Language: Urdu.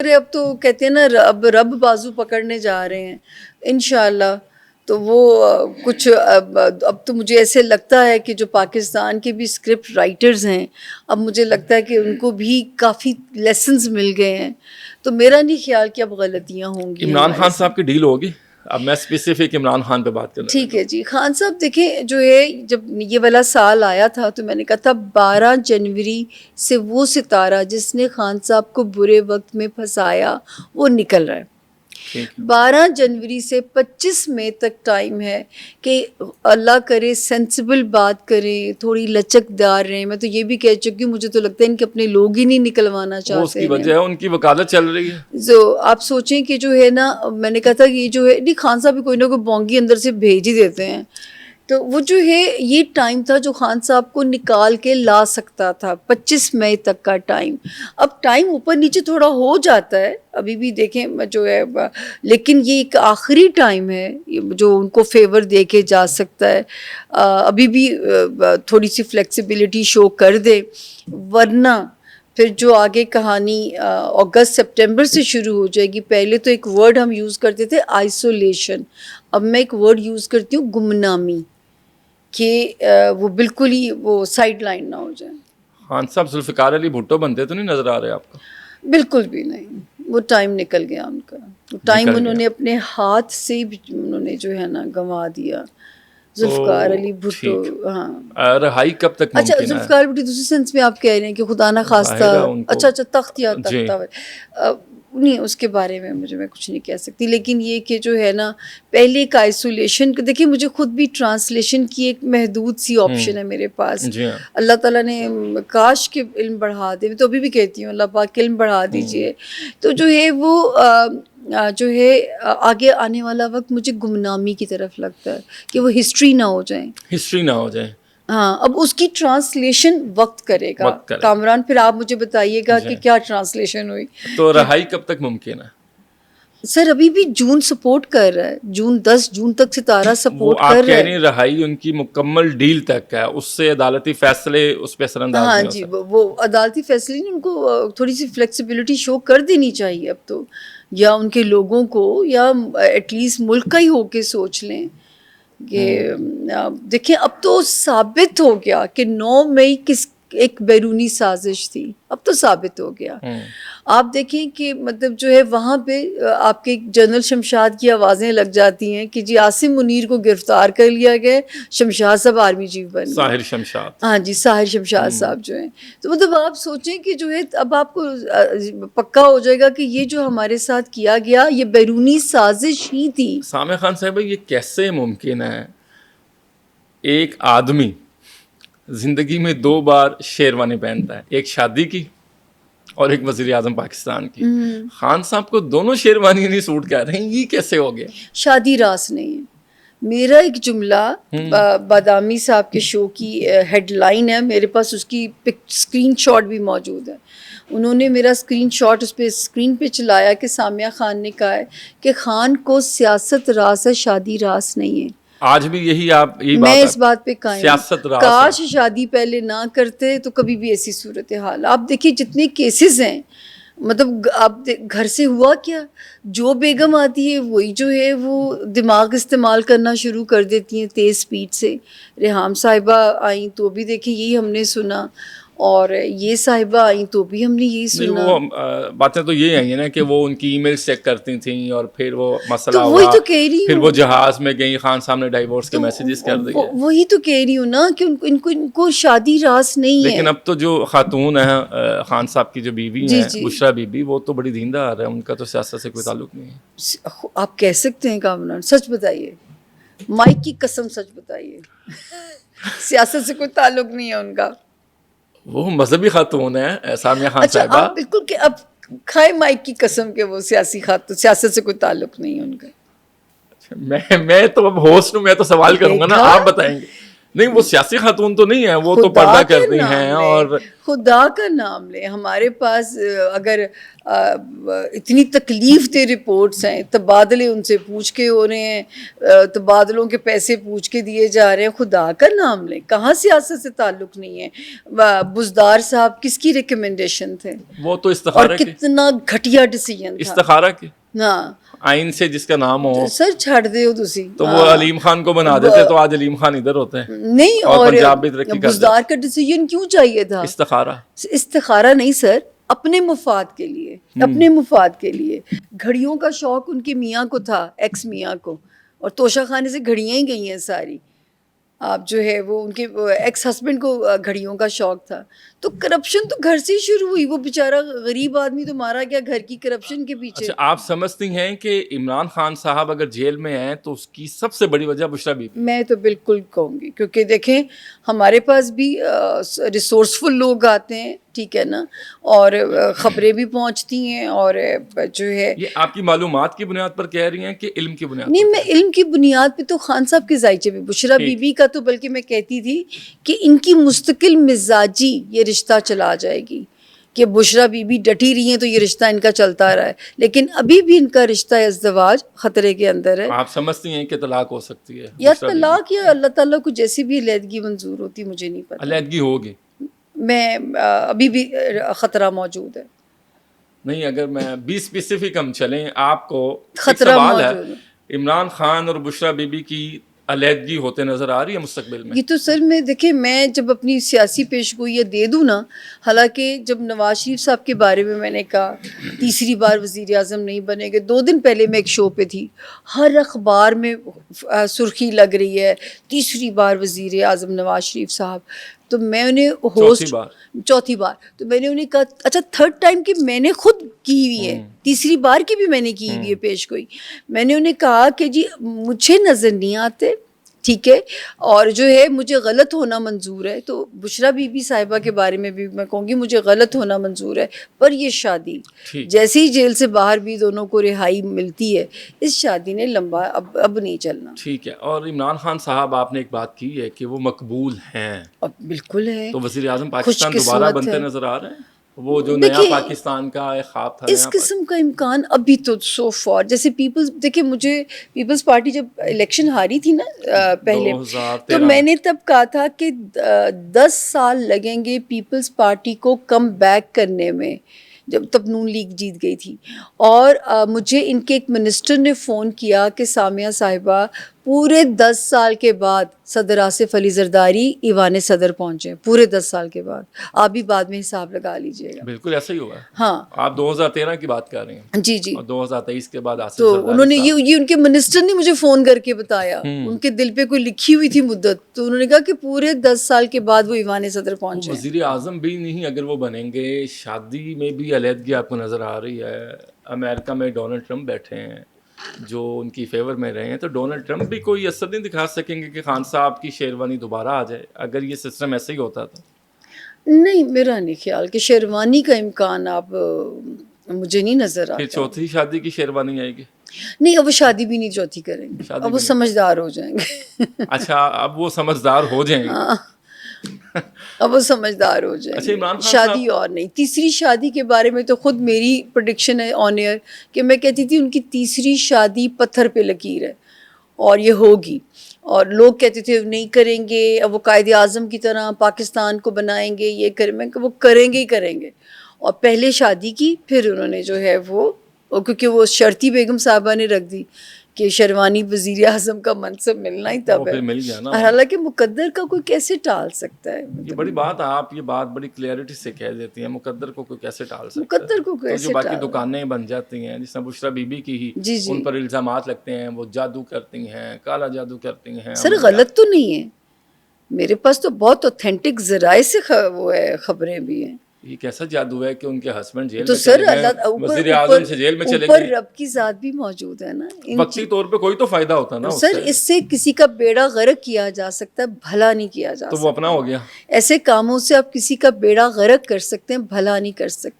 ارے اب تو کہتے ہیں نا اب رب بازو پکڑنے جا رہے ہیں انشاءاللہ. تو وہ کچھ اب تو مجھے ایسے لگتا ہے کہ جو پاکستان کے بھی اسکرپٹ رائٹرز ہیں اب مجھے لگتا ہے کہ ان کو بھی کافی لیسنز مل گئے ہیں. تو میرا نہیں خیال کہ اب غلطیاں ہوں گی. عمران خان صاحب کی ڈیل ہوگی. اب میں اسپیسیفک عمران خان پہ بات کرنا. ٹھیک ہے جی. خان صاحب دیکھیں جو ہے جب یہ والا سال آیا تھا تو میں نے کہا تھا 12 جنوری سے وہ ستارہ جس نے خان صاحب کو برے وقت میں پھنسایا وہ نکل رہا ہے. 12 جنوری سے 25 مئی تک ٹائم ہے کہ اللہ کرے سینسیبل بات کریں, تھوڑی لچک دار رہیں. میں تو یہ بھی کہہ چکی ہوں مجھے تو لگتا ہے ان کے اپنے لوگ ہی نہیں نکلوانا چاہتے. اس کی وجہ ہے ان کی وکالت چل رہی ہے. جو آپ سوچیں کہ جو ہے نا میں نے کہا تھا یہ جو ہے نہیں خان صاحب بھی کوئی نہ کوئی بونگی اندر سے بھیج ہی دیتے ہیں. تو وہ جو ہے یہ ٹائم تھا جو خان صاحب کو نکال کے لا سکتا تھا 25 مئی تک کا ٹائم. اب ٹائم اوپر نیچے تھوڑا ہو جاتا ہے ابھی بھی دیکھیں جو ہے, لیکن یہ ایک آخری ٹائم ہے جو ان کو فیور دے کے جا سکتا ہے. ابھی بھی تھوڑی سی فلیکسیبلٹی شو کر دے, ورنہ پھر جو آگے کہانی اگست سپٹمبر سے شروع ہو جائے گی. پہلے تو ایک ورڈ ہم یوز کرتے تھے آئسولیشن, اب میں ایک ورڈ یوز کرتی ہوں گمنامی, کہ وہ بالکل ہی وہ سائڈ لائن نہ ہو جائے. خان صاحب ذوالفقار علی بھٹو بنتے تو نہیں نظر آ رہے آپ کو؟ بالکل بھی نہیں. وہ ٹائم نکل گیا ان کا. ٹائم انہوں نے اپنے ہاتھ سے بھی انہوں نے جو ہے نا گنوا دیا. ذوالفقار علی بھٹو. ہاں رہائی کب تک ممکن ہے؟ اچھا ذوالفقار بھٹو دوسرے سینس میں آپ کہہ رہے ہیں کہ خدا نہ خواستہ اچھا تخت یا تختہ نہیں, اس کے بارے میں میں کچھ نہیں کہہ سکتی. لیکن یہ کہ جو ہے نا پہلے ایک آئسولیشن, دیکھیں مجھے خود بھی ٹرانسلیشن کی ایک محدود سی آپشن ہے میرے پاس. اللہ تعالیٰ نے کاش کے علم بڑھا دے, میں تو ابھی بھی کہتی ہوں اللہ پاک علم بڑھا دیجیے. تو جو ہے وہ جو ہے آگے آنے والا وقت مجھے گمنامی کی طرف لگتا ہے کہ وہ ہسٹری نہ ہو جائیں. ہسٹری نہ ہو جائیں. ہاں اب اس کی ٹرانسلیشن وقت کرے گا. کامران پھر آپ مجھے بتائیے گا کہ کیا ٹرانسلیشن ہوئی. تو رہائی کب تک ممکن ہے؟ سر ابھی بھی جون سپورٹ کر رہا ہے, 10 جون تک ستارہ سپورٹ کر رہا ہے. آپ کہہ رہی ہیں رہائی ان کی مکمل ڈیل تک ہے, اس سے عدالتی فیصلے اس پہ اثر انداز ہاں جی, وہ عدالتی فیصلے ان کو تھوڑی سی فلیکسیبلٹی شو کر دینی چاہیے اب تو, یا ان کے لوگوں کو, یا ایٹ لیسٹ ملک کا ہی ہو کے سوچ لیں کہ دیکھیں اب تو ثابت ہو گیا کہ 9 مئی کس ایک بیرونی سازش تھی. اب تو ثابت ہو گیا. آپ دیکھیں کہ مطلب جو ہے وہاں پہ آپ کے جنرل شمشاد کی آوازیں لگ جاتی ہیں کہ جی عاصم منیر کو گرفتار کر لیا گیا, شمشاد صاحب آرمی چیف بن گئے. ساحر شمشاد. ہاں جی, ساحر شمشاد صاحب جو ہیں. تو مطلب آپ سوچیں کہ جو ہے اب آپ کو پکا ہو جائے گا کہ یہ جو ہمارے ساتھ کیا گیا یہ بیرونی سازش ہی تھی. سامع خان صاحب یہ کیسے ممکن ہے ایک آدمی زندگی میں 2 بار شیروانی پہنتا ہے, ایک شادی کی اور ایک وزیر اعظم پاکستان کی. خان صاحب کو دونوں شیروانی نہیں سوٹ کر رہے ہیں, یہ کیسے ہو گیا؟ شادی راس نہیں ہے. میرا ایک جملہ بادامی صاحب کے شو کی ہیڈ لائن ہے, میرے پاس اس کی اسکرین شاٹ بھی موجود ہے. انہوں نے میرا اسکرین شاٹ اس پہ اسکرین پہ چلایا کہ سامیہ خان نے کہا ہے کہ خان کو سیاست راس ہے, شادی راس نہیں ہے. آج بھی یہی آپ میں اس بات پہ قائم, سیاست راس کاش شادی پہلے نہ کرتے تو کبھی بھی ایسی صورتحال. آپ دیکھیے جتنے کیسز ہیں, مطلب آپ گھر سے ہوا کیا, جو بیگم آتی ہے وہی جو ہے وہ دماغ استعمال کرنا شروع کر دیتی ہیں تیز سپیڈ سے. ریحام صاحبہ آئیں تو بھی دیکھیں یہی ہم نے سنا, اور یہ صاحبہ آئیں تو بھی ہم نے یہی سنا. وہ باتیں تو یہ آئی ہیں نا کہ وہ ان کی ای میل چیک کرتی تھیں اور پھر وہ مسئلہ وہی تو کہہ رہی ہوں, پھر وہ جہاز میں گئی, خان صاحب نے ڈائیورس کے میسیجز کر دیے. وہی تو کہہ رہی ہوں نا کہ ان کو شادی راس نہیں ہے. لیکن اب تو جو خاتون ہیں خان صاحب کی جو بیوی ہیں بشرا بی بی, وہ تو بڑی دیندار ہے, ان کا تو سیاست سے کوئی تعلق نہیں ہے. آپ کہہ سکتے ہیں کامران, سچ بتائیے, مائک کی قسم سچ بتائیے, سیاست سے کوئی تعلق نہیں ہے ان کا. وہ مذہبی خاتون ہے سامیہ خان صاحبہ. اچھا بالکل کہ اب کھائے مائک کی قسم کہ وہ سیاسی خاتون, سیاست سے کوئی تعلق نہیں ہے ان کا. میں تو اب ہوسٹ ہوں, میں تو سوال کروں گا نا, آپ بتائیں گے. نہیں وہ سیاسی خاتون تو نہیں ہے, وہ تو خدا پردہ کا کرتی نام ہیں. لے, اور خدا کا نام لے, ہمارے پاس اگر اتنی تکلیف دہ رپورٹس ہیں, تبادلے ان سے پوچھ کے ہو رہے ہیں, تبادلوں کے پیسے پوچھ کے دیے جا رہے ہیں, خدا کا نام لیں, کہاں سیاست سے تعلق نہیں ہے. بزدار صاحب کس کی ریکمنڈیشن تھے, وہ تو اور استخارہ کے کتنا گھٹیا ڈیسیجن تھا. استخارہ کے ہاں آئین سے جس کا نام ہو سر چھڑ دیو تسی, تو وہ علیم خان کو بنا دیتے, تو آج علیم خان ادھر ہوتے ہیں نہیں, اور اور پنجاب بھی ترقی کر بزدار کا ڈیسیجن کیوں چاہیے تھا؟ استخارہ. استخارہ نہیں سر, اپنے مفاد کے لیے, اپنے مفاد کے لیے. گھڑیوں کا شوق ان کے میاں کو تھا, ایکس میاں کو, اور توشہ خانے سے گھڑیاں ہی گئی ہیں ساری. آپ جو ہے وہ ان کے ایکس ہسبینڈ کو گھڑیوں کا شوق تھا. تو کرپشن تو گھر سے ہی شروع ہوئی. وہ بیچارہ غریب آدمی تو مارا گیا گھر کی کرپشن کے پیچھے. اچھا, آپ سمجھتی ہیں کہ عمران خان صاحب اگر جیل میں ہیں تو اس کی سب سے بڑی وجہ بشریٰ بی بی؟ میں تو بالکل کہوں گی, کیونکہ دیکھیں ہمارے پاس بھی ریسورسفل لوگ آتے ہیں, ٹھیک ہے نا, اور خبریں بھی پہنچتی ہیں, اور جو ہے یہ آپ کی معلومات کی بنیاد پر کہہ رہی ہیں کہ علم کی بنیاد نہیں, پر؟ میں علم کی بنیاد پہ تو خان صاحب کے ذائچے پہ, بشریٰ بی بی کا تو بلکہ میں کہتی تھی کہ ان کی مستقل مزاجی یہ رشتہ چلا جائے گی, کہ بشریٰ بی بی ڈٹی رہی ہیں تو یہ رشتہ ان کا چلتا رہا ہے, لیکن ابھی بھی ان کا رشتہ ازدواج خطرے کے اندر ہے. آپ سمجھتی ہیں کہ طلاق ہو سکتی ہے یا بشریٰ بی بی؟ طلاق یا اللہ تعالیٰ کو جیسی بھی علیحدگی منظور ہوتی, مجھے نہیں پتا. علیحدگی ہوگی میں ابھی بھی خطرہ موجود ہے. نہیں, اگر میں 20 ہم چلیں, آپ کو ایک خطرہ سوال ہے, موجود ہے. عمران خان اور بشریٰ بی بی کی علیحدگی ہوتے نظر آ رہی ہے مستقبل میں؟ یہ تو سر میں دیکھیں, میں جب اپنی سیاسی پیشگوئی دے دوں نا, حالانکہ جب نواز شریف صاحب کے بارے میں نے کہا تیسری بار وزیر اعظم نہیں بنے گے, 2 دن پہلے میں ایک شو پہ تھی, ہر اخبار میں سرخی لگ رہی ہے تیسری بار وزیر اعظم نواز شریف صاحب. تو میں انہیں ہوسٹ چوتھی بار تو میں نے انہیں کہا اچھا 3rd ٹائم کی میں نے خود کی ہوئی ہے, تیسری بار کی بھی میں نے کی ہوئی ہے پیشگوئی. میں نے انہیں کہا کہ جی مجھے نظر نہیں آتے, ٹھیک ہے, اور جو ہے مجھے غلط ہونا منظور ہے. تو بشریٰ بی بی صاحبہ کے بارے میں بھی میں کہوں گی مجھے غلط ہونا منظور ہے, پر یہ شادی جیسے ہی جیل سے باہر بھی دونوں کو رہائی ملتی ہے, اس شادی نے لمبا اب نہیں چلنا. ٹھیک ہے. اور عمران خان صاحب آپ نے ایک بات کی ہے کہ وہ مقبول ہیں, اب بالکل ہے, تو وزیر اعظم پاکستان دوبارہ بنتے نظر آ رہے ہیں, وہ جو نیا پاکستان کا ایک خواب تھا اس قسم کا امکان ابھی تو سو فار, جیسے پیپلز, دیکھیں مجھے پیپلز پارٹی جب الیکشن ہاری تھی نا پہلے, تو میں نے تب کہا تھا کہ 10 سال لگیں گے پیپلز پارٹی کو کم بیک کرنے میں, جب تب نون لیگ جیت گئی تھی. اور مجھے ان کے ایک منسٹر نے فون کیا کہ سامیہ صاحبہ پورے 10 سال کے بعد صدر آصف علی زرداری ایوان صدر پہنچے, پورے 10 سال کے بعد. آپ بھی بعد میں حساب لگا لیجئے گا. بالکل ایسا ہی ہوا ہے. ہاں, آپ 2013 کی بات کر رہے ہیں. جی جی, اور 2023 کے بعد آصف تو زرداری انہوں نے یہ ان کے منسٹر نے مجھے فون کر کے بتایا, ان کے دل پہ کوئی لکھی ہوئی تھی مدت, تو انہوں نے کہا کہ پورے 10 سال کے بعد وہ ایوان صدر پہنچے. وزیر اعظم بھی نہیں اگر وہ بنیں گے, شادی میں بھی علیحدگی آپ کو نظر آ رہی ہے. امریکہ میں ڈونلڈ ٹرمپ بیٹھے ہیں جو ان کی فیور میں رہے ہیں, تو ڈونلڈ ٹرمپ بھی کوئی اثر نہیں دکھا سکیں گے کہ خان صاحب کی شیروانی دوبارہ آ جائے, اگر یہ سسٹم ایسے ہی ہوتا تھا. نہیں, میرا نہیں خیال کہ شیروانی کا امکان آپ مجھے نہیں نظر آتا. پھر چوتھی شادی کی شیروانی آئے گی؟ نہیں, اب وہ شادی بھی نہیں چوتھی کریں گے, اب وہ سمجھدار ہو جائیں گے. اچھا, اب وہ سمجھدار ہو جائیں گے. اب وہ سمجھدار ہو جائیں گے, شادی اور نہیں. تیسری شادی کے بارے میں تو خود میری پریڈکشن ہے آن ایئر کہ میں کہتی تھی ان کی تیسری شادی پتھر پہ لکیر ہے اور یہ ہوگی. اور لوگ کہتے تھے نہیں کریں گے, اب وہ قائد اعظم کی طرح پاکستان کو بنائیں گے, یہ کریں, میں کہ وہ کریں گے ہی کریں گے. اور پہلے شادی کی, پھر انہوں نے جو ہے وہ, کیونکہ وہ شرطی بیگم صاحبہ نے رکھ دی کہ شیروانی وزیر اعظم کا منصب ملنا ہی تب ہے. مل گیا نا. حالانکہ مقدر کا کوئی کیسے ٹال سکتا ہے؟ یہ بڑی بات, آپ یہ بات بڑی کلیئرٹی سے کہہ دیتی ہیں, مقدر کو کوئی کیسے ٹال سکتا ہے؟ مقدر کو کیسے جو باقی دکانیں بن جاتی ہیں, جس طرح بشریٰ بی بی کی ہی, ان پر الزامات لگتے ہیں, وہ جادو کرتی ہیں, کالا جادو کرتی ہیں. سر غلط تو نہیں ہے, میرے پاس تو بہت اوتھینٹک ذرائع سے وہ ہے, خبریں بھی ہیں. یہ کیسا جادو ہے کہ ان کے ہسبینڈ جیل تو میں سر چلے گئے, وزیر اعظم سے جیل میں چلے گئے, اوپر رب کی ذات بھی موجود ہے نا. وقتی طور پہ کوئی تو فائدہ ہوتا نا سر, اس سے کسی کا بیڑا غرق کیا جا سکتا ہے, بھلا نہیں کیا جا سکتا. تو وہ اپنا ہو گیا. ایسے کاموں سے آپ کسی کا بیڑا غرق کر سکتے ہیں, بھلا نہیں کر سکتے.